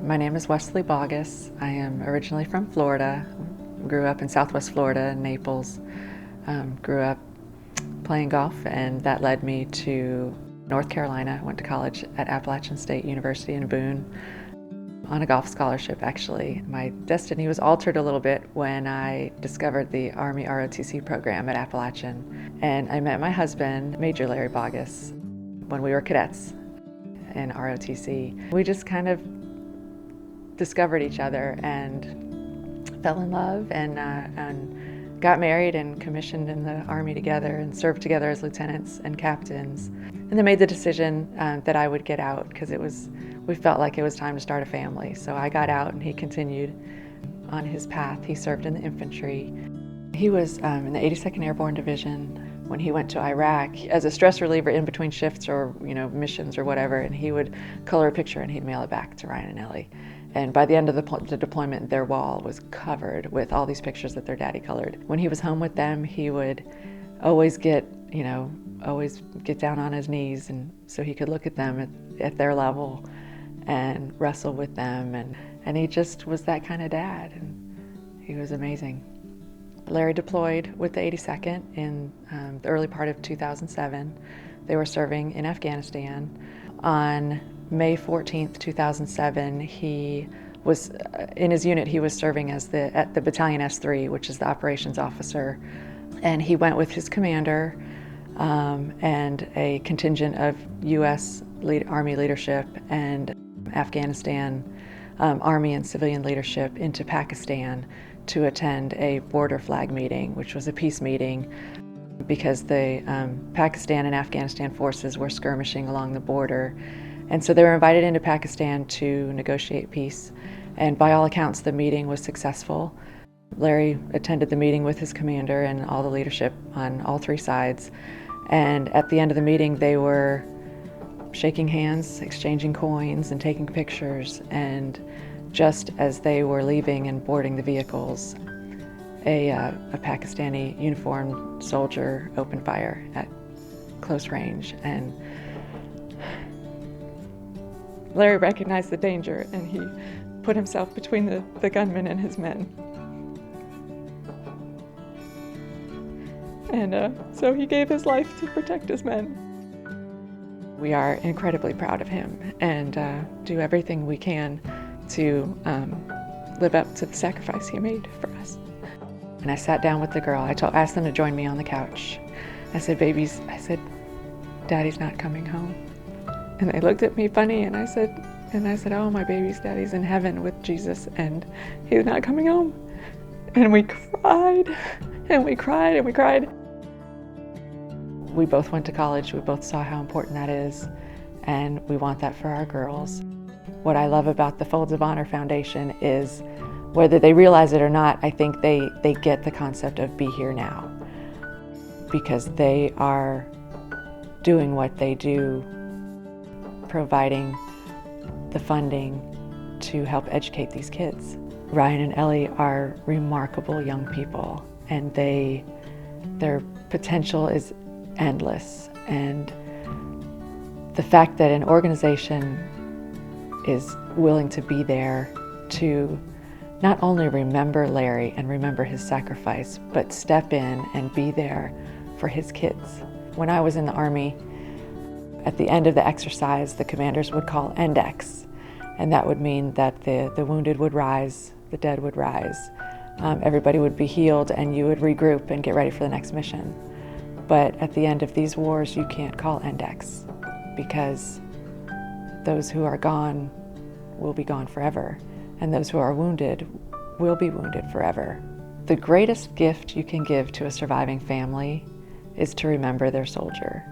My name is Wesley Bauguess. I am originally from Florida. Grew up in Southwest Florida, Naples. Grew up playing golf, and that led me to North Carolina. Went to college at Appalachian State University in Boone on a golf scholarship, actually. My destiny was altered a little bit when I discovered the Army ROTC program at Appalachian. And I met my husband, Major Larry Bauguess, when we were cadets in ROTC. We just kind of discovered each other and fell in love and got married and commissioned in the Army together and served together as lieutenants and captains. And then made the decision that I would get out because we felt like it was time to start a family. So I got out and he continued on his path. He served in the infantry. He was in the 82nd Airborne Division when he went to Iraq as a stress reliever in between shifts or missions or whatever, and he would color a picture and he'd mail it back to Ryan and Ellie. And by the end of the deployment, their wall was covered with all these pictures that their daddy colored. When he was home with them, he would always get down on his knees, and so he could look at them at their level and wrestle with them, and he just was that kind of dad, and he was amazing. Larry deployed with the 82nd in the early part of 2007. They were serving in Afghanistan. On May 14th, 2007, he was in his unit. He was serving as at the Battalion S3, which is the operations officer, and he went with his commander and a contingent of U.S. Army leadership and Afghanistan Army and civilian leadership into Pakistan to attend a border flag meeting, which was a peace meeting because the Pakistan and Afghanistan forces were skirmishing along the border. And so they were invited into Pakistan to negotiate peace. And by all accounts, the meeting was successful. Larry attended the meeting with his commander and all the leadership on all three sides. And at the end of the meeting, they were shaking hands, exchanging coins, and taking pictures. And just as they were leaving and boarding the vehicles, a Pakistani uniformed soldier opened fire at close range. And Larry recognized the danger, and he put himself between the gunman and his men. And so he gave his life to protect his men. We are incredibly proud of him and do everything we can to live up to the sacrifice he made for us. And I sat down with the girl. I asked them to join me on the couch. I said, "Babies," I said, "Daddy's not coming home." And they looked at me funny, and I said, "Oh, my baby's daddy's in heaven with Jesus, and he's not coming home." And we cried, and we cried, and we cried. We both went to college. We both saw how important that is, and we want that for our girls. What I love about the Folds of Honor Foundation is, whether they realize it or not, I think they get the concept of be here now, because they are doing what they do, providing the funding to help educate these kids. Ryan and Ellie are remarkable young people, and their potential is endless. And the fact that an organization is willing to be there to not only remember Larry and remember his sacrifice, but step in and be there for his kids. When I was in the Army, at the end of the exercise, the commanders would call Endex, and that would mean that the wounded would rise, the dead would rise, everybody would be healed, and you would regroup and get ready for the next mission. But at the end of these wars, you can't call Endex, because those who are gone will be gone forever, and those who are wounded will be wounded forever. The greatest gift you can give to a surviving family is to remember their soldier,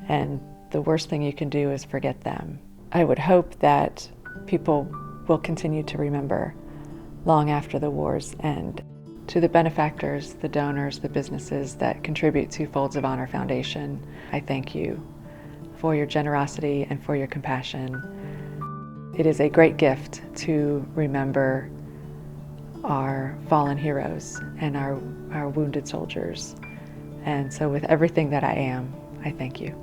and the worst thing you can do is forget them. I would hope that people will continue to remember long after the wars end. To the benefactors, the donors, the businesses that contribute to Folds of Honor Foundation, I thank you for your generosity and for your compassion. It is a great gift to remember our fallen heroes and our wounded soldiers. And so with everything that I am, I thank you.